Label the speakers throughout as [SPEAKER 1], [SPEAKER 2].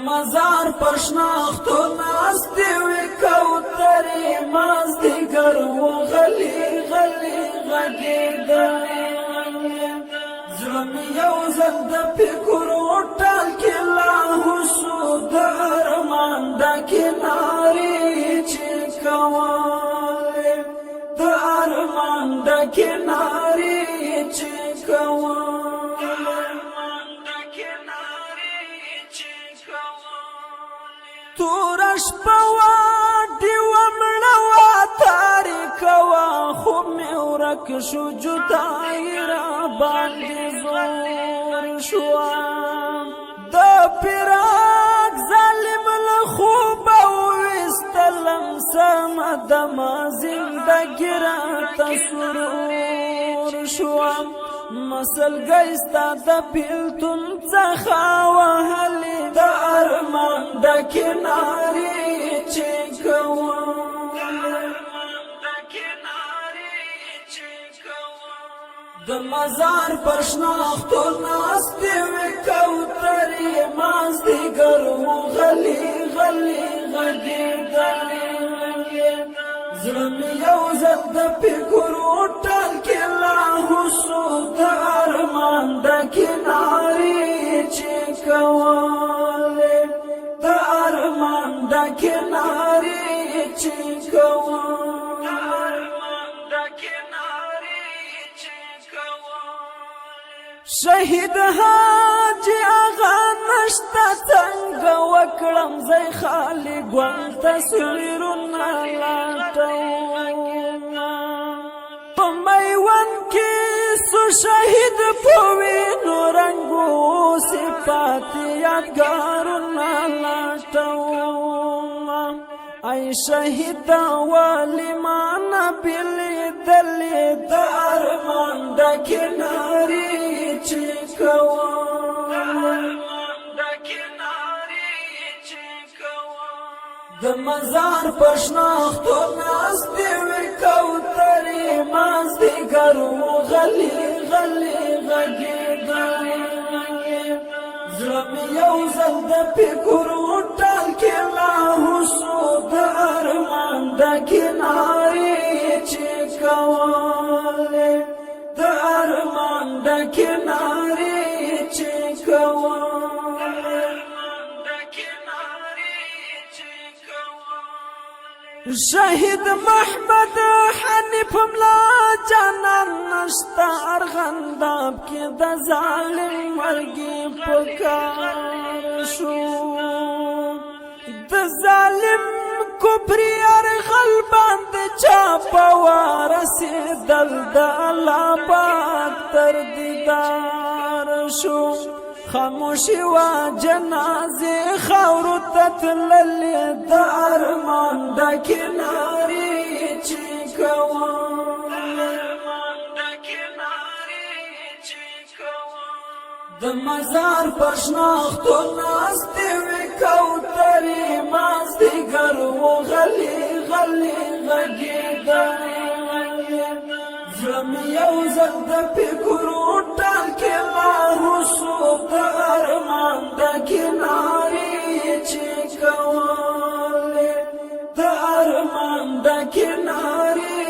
[SPEAKER 1] مزار پر شناختو ناستې وې کوترې مازدیګر وغلي غلي غږېدلې زړه مې یو ځل د فکرو ټال کې لاهو شو د ارمان ډکې نارې چې کولې د ارمان ډکې نارې چې کولې توره شپه وه ډیوه مړه وه تاریکه وه خوب مې ورک شو جدایي راباندې زور شوه د فراق ظالم له خوبه وویستلم سمه دمه زندګي راته سرور شوه مسلګی ستا د بیلتون څخه وهلې د ارمان ډکې نارې چې د مزار پر شناختو ناستې وې کوترې مازدیګر وغلي غلي غږېدلې زړه مې یو ځل د فکرو ټال کې لاهو شو د ارمان ډکې نارې چې کولې د ارمان ډکې نارې چې کولې شهید حاجی آغا نشتا څنګه وکړم زه خالی ګوند تصویرونه لټوم په میوند کې سو شهید په وینو رنګو صفات یادګارونه لټوم ای شهید والی مانا بلیدلې د ارمان ډکې نارې چې د مزار پر شناختو ناستې وې کوترې مازدیګر وغلي غلي غږېدلې زړه مې یو ځل د فکرو ټال کې لاهو شو د ارمان ډکې نارې چې کولې د ارمان ډکې نارې چې کولې شهید محمد حنیف ملا جانان نشتا ارغنداب کې د ظالم مرګي پکار شو د ظالم کفري ارغل باندې چا پوار رسیدل د الله پاک تر دیدار شو خاموشی وا جنازه خاورو تتللې د ارمان ډکې نارې چې د مزار پر شناختو ناستې وې کوترې مازدیګر وغلي غلي غږېدلې زړه مې یو ځل د فکرو ټال کې لاهو شو د ارمان ډکې نارې چې کولې د ارمان ډکې نارې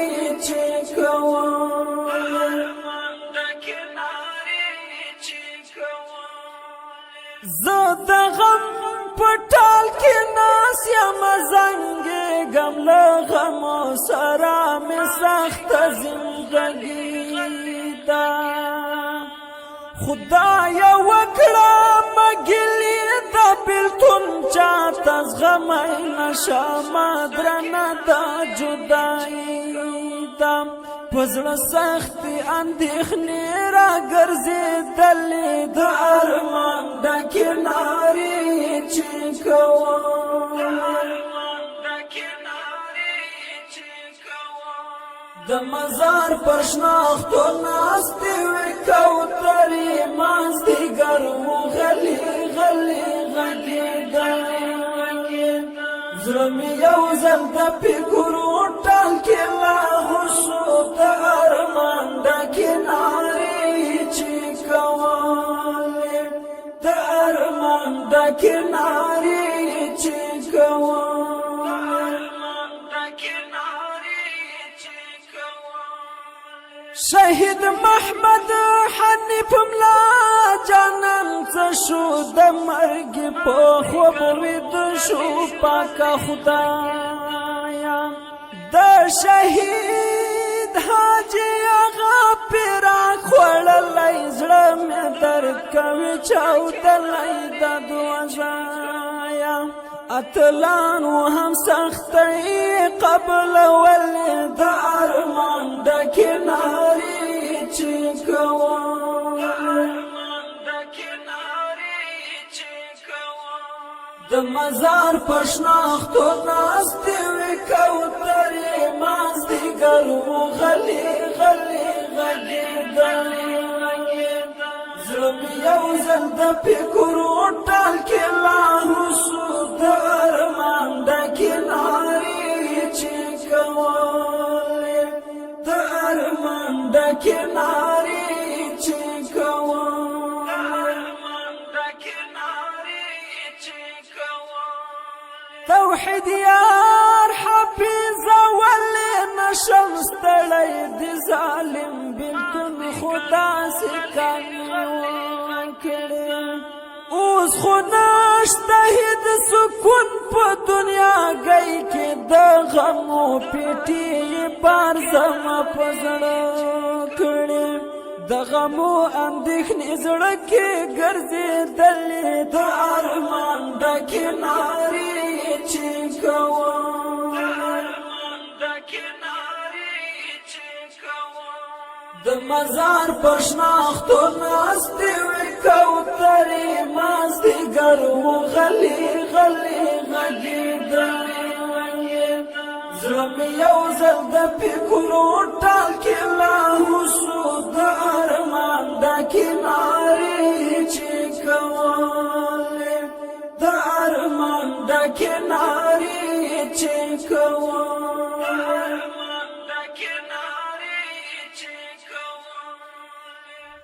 [SPEAKER 1] چې کولې زه د غم په ټال کې ناس یم زنګېږم له غمو سره مې سخته زندګي ده خدایه وکړه مګلې د بېلتون چاته زغمی نشمه درنه دا جدایي ده په زړه سختې اندېښنې راګرځېدلې د ارمان ډکې نارې چې د مزار پر شناختو ناستې وې کوترې مازدیګر وغلي غلي غږېدلې زړه مې یو ځل د فکرو ټال کې لاهو شو د ارمان ډکې نارې چې کولې د ارمان ډکې کنارې چې شهید محمد حنیف ملا جانان څه شو د مرګ په خوب وید شو پاکه خدایا د شهید حاجی هغه پیرا خوړلی زړه مې درد کوي چاودلی د دوزایا اتلانو هم سختۍ قبلولې د ارمان ډکې نارې چې د مزار په شناختو ناستې وې کوترې مازدیګر مو غلې غلې غږېدلې زړه مې یو ځل د فکرو ټال کې لاهو شو د ارمان ډکې نارې چې کولې د ارمان ډکې نارې چې توحید یار حافظ ولې نشم ستړی د ظالم بلکل خدا سے کامی وکړې اوس خو نشته هېڅ سکون په دنیا گئی کې د غمو پیټې یې بار زما په زړه کړې د غمو اندېښنې زړه کې ګرځېدلې د ارمان ډکې نارې چې د مزار په شناختو ناستې وې کوترې مازدیګر مو غلې غلې غږېدلې زړه مې یو ځل د فکرو ټال کې لاهو شو د ارمان ډکې نارې چې کولې د ارمان ډکې نارې چې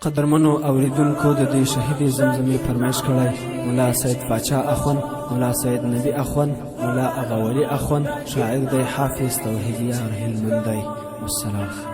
[SPEAKER 2] قدرمنو اوریدونکو د دې شهید زمزمې فرمایش کړی ملا سید پاچا اخوند، ملا سید نبی اخوند، ملا اغاولی اخوند، شاعر دی حافظ توحید یار هلمند دی. والسلام.